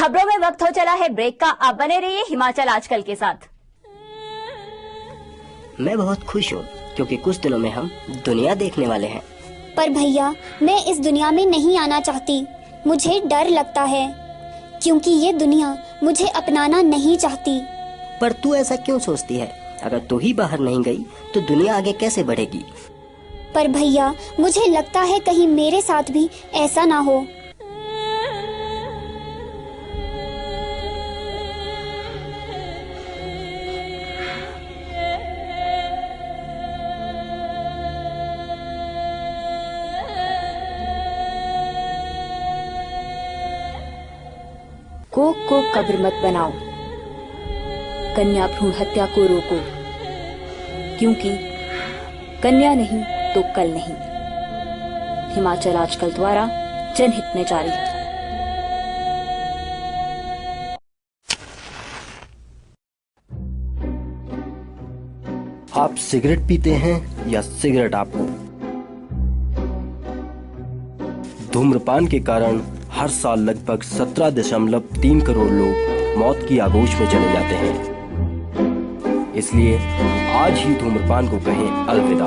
खबरों में वक्त हो चला है ब्रेक का। आप बने रहिए हिमाचल आजकल के साथ। मैं बहुत खुश हूँ क्योंकि कुछ दिनों में हम दुनिया देखने वाले हैं। पर भैया, मैं इस दुनिया में नहीं आना चाहती। मुझे डर लगता है क्योंकि ये दुनिया मुझे अपनाना नहीं चाहती। पर तू ऐसा क्यों सोचती है? अगर तू ही बाहर नहीं गई तो दुनिया आगे कैसे बढ़ेगी? पर भैया, मुझे लगता है कहीं मेरे साथ भी ऐसा ना हो। कोख को कब्र मत बनाओ, कन्या भ्रूण हत्या को रोको, क्योंकि कन्या नहीं तो कल नहीं। हिमाचल आजकल द्वारा जनहित में जारी। आप सिगरेट पीते हैं या सिगरेट आपको? धूम्रपान के कारण हर साल लगभग 17.3 करोड़ लोग मौत की आगोश में चले जाते हैं। इसलिए आज ही धूम्रपान को कहें अलविदा।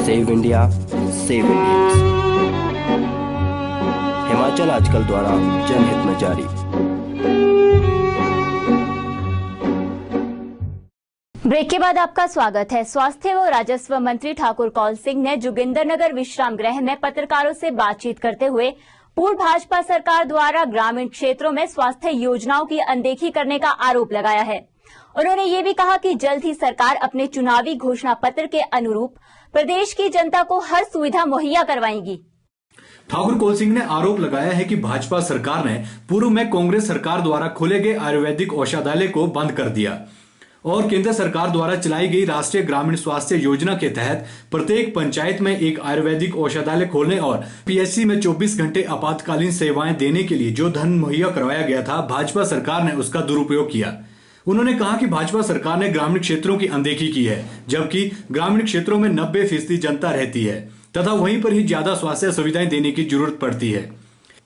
Save India, save Indians. Himachal आजकल द्वारा जनहित में जारी। ब्रेक के बाद आपका स्वागत है। स्वास्थ्य व राजस्व मंत्री ठाकुर कौल सिंह ने जोगिंद्रनगर विश्राम गृह में पत्रकारों से बातचीत करते हुए पूर्व भाजपा सरकार द्वारा ग्रामीण क्षेत्रों में स्वास्थ्य योजनाओं की अनदेखी करने का आरोप लगाया है। उन्होंने ये भी कहा कि जल्द ही सरकार अपने चुनावी घोषणा पत्र के अनुरूप प्रदेश की जनता को हर सुविधा मुहैया करवाएगी। ठाकुर कौल सिंह ने आरोप लगाया है कि भाजपा सरकार ने पूर्व में कांग्रेस सरकार द्वारा खोले गए आयुर्वेदिक औषधालय को बंद कर दिया और केंद्र सरकार द्वारा चलाई गई राष्ट्रीय ग्रामीण स्वास्थ्य योजना के तहत प्रत्येक पंचायत में एक आयुर्वेदिक औषधालय खोलने और पीएचसी में 24 घंटे आपातकालीन सेवाएं देने के लिए जो धन मुहैया करवाया गया था, भाजपा सरकार ने उसका दुरुपयोग किया। उन्होंने कहा कि भाजपा सरकार ने ग्रामीण क्षेत्रों की अनदेखी की है, जबकि ग्रामीण क्षेत्रों में 90% जनता रहती है तथा वहीं पर ही ज्यादा स्वास्थ्य सुविधाएं देने की जरूरत पड़ती है।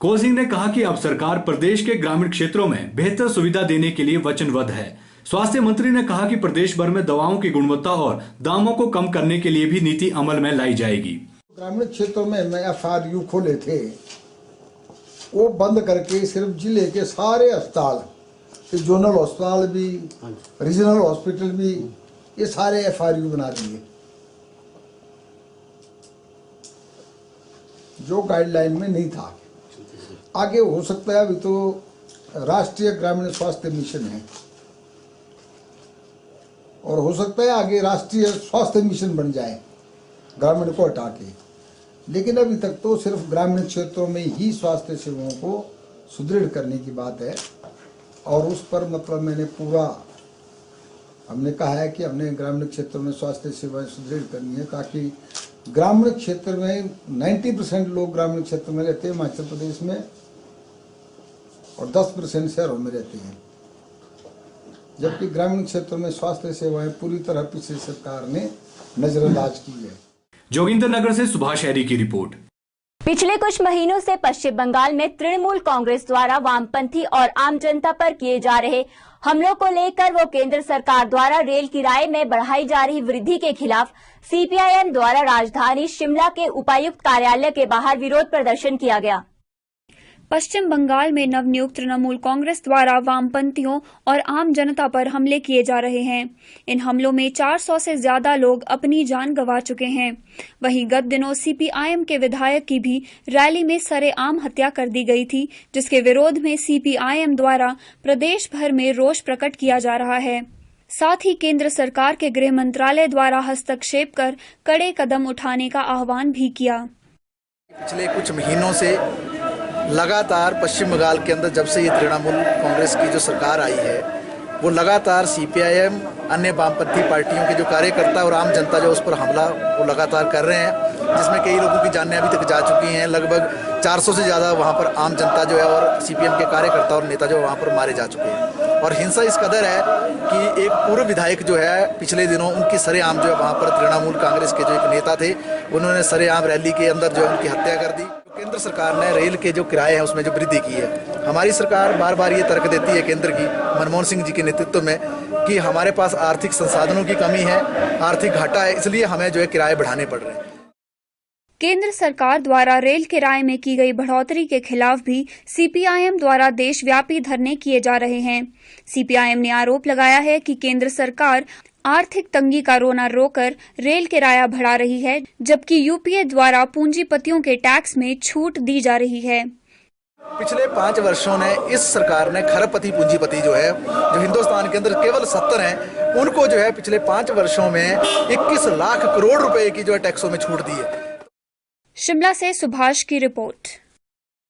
कौल सिंह ने कहा कि अब सरकार प्रदेश के ग्रामीण क्षेत्रों में बेहतर सुविधा देने के लिए वचनबद्ध है। स्वास्थ्य मंत्री ने कहा कि प्रदेश भर में दवाओं की गुणवत्ता और दामों को कम करने के लिए भी नीति अमल में लाई जाएगी। ग्रामीण क्षेत्रों में FRU खोले थे, वो बंद करके सिर्फ जिले के सारे अस्पताल, जोनल अस्पताल भी, रीजनल हॉस्पिटल भी, ये सारे FRU बना दिए जो गाइडलाइन में नहीं था। आगे हो सकता है, अभी तो राष्ट्रीय ग्रामीण स्वास्थ्य मिशन है और हो सकता है आगे राष्ट्रीय स्वास्थ्य मिशन बन जाए ग्रामीण को हटा के, लेकिन अभी तक तो सिर्फ ग्रामीण क्षेत्रों में ही स्वास्थ्य सेवाओं को सुदृढ़ करने की बात है। और उस पर मतलब हमने कहा है कि हमने ग्रामीण क्षेत्रों में स्वास्थ्य सेवाएं सुदृढ़ करनी है, ताकि ग्रामीण क्षेत्र में 90% लोग ग्रामीण क्षेत्र में रहते हैं हिमाचल प्रदेश में और 10% शहरों में रहते हैं, जबकि ग्रामीण क्षेत्रों में स्वास्थ्य सेवाएं पूरी तरह पिछली सरकार ने नजरअंदाज की है। जोगिंद्रनगर से सुभाष हैरी की रिपोर्ट। पिछले कुछ महीनों से पश्चिम बंगाल में तृणमूल कांग्रेस द्वारा वामपंथी और आम जनता पर किए जा रहे हमलों को लेकर वो केंद्र सरकार द्वारा रेल किराए में बढ़ाई जा रही वृद्धि के खिलाफ CPIM द्वारा राजधानी शिमला के उपायुक्त कार्यालय के बाहर विरोध प्रदर्शन किया गया। पश्चिम बंगाल में नवनियुक्त तृणमूल कांग्रेस द्वारा वामपंथियों और आम जनता पर हमले किए जा रहे हैं। इन हमलों में 400 से ज्यादा लोग अपनी जान गंवा चुके हैं। वहीं गत दिनों CPIM के विधायक की भी रैली में सरेआम हत्या कर दी गई थी, जिसके विरोध में CPIM द्वारा प्रदेश भर में रोष प्रकट किया जा रहा है। साथ ही केंद्र सरकार के गृह मंत्रालय द्वारा हस्तक्षेप कर कड़े कदम उठाने का आह्वान भी किया। पिछले कुछ महीनों से लगातार पश्चिम बंगाल के अंदर जब से ये तृणमूल कांग्रेस की जो सरकार आई है, वो लगातार CPIM अन्य वामपंथी पार्टियों के जो कार्यकर्ता और आम जनता जो उस पर हमला वो लगातार कर रहे हैं, जिसमें कई लोगों की जानें अभी तक जा चुकी हैं। लगभग 400 से ज़्यादा वहाँ पर आम जनता जो है और CPM के कार्यकर्ता और नेता जो वहाँ पर मारे जा चुके हैं। और हिंसा इस कदर है कि एक पूर्व विधायक जो है पिछले दिनों उनकी सरेआम जो है वहाँ पर तृणमूल कांग्रेस के जो एक नेता थे, उन्होंने सरेआम रैली के अंदर जो है उनकी हत्या कर दी। केंद्र सरकार ने रेल के जो किराए हैं उसमें जो वृद्धि की है, हमारी सरकार बार बार ये तर्क देती है केंद्र की, मनमोहन सिंह जी के नेतृत्व में, कि हमारे पास आर्थिक संसाधनों की कमी है, आर्थिक घाटा है, इसलिए हमें जो है किराए बढ़ाने पड़ रहे हैं। केंद्र सरकार द्वारा रेल किराए में की गई बढ़ोतरी के खिलाफ भी सीपीआईएम द्वारा देशव्यापी धरने किए जा रहे हैं। सीपीआईएम ने आरोप लगाया है कि केंद्र सरकार आर्थिक तंगी का रोना रोकर रेल किराया बढ़ा रही है, जबकि यूपीए द्वारा पूंजीपतियों के टैक्स में छूट दी जा रही है। पिछले 5 वर्षों ने इस सरकार ने खरबपति पूंजीपति जो है, जो हिंदुस्तान के अंदर केवल 70 हैं, उनको जो है पिछले 5 वर्षों में 21 लाख करोड़ रुपए की जो है टैक्सों में छूट दी है। शिमला से सुभाष की रिपोर्ट।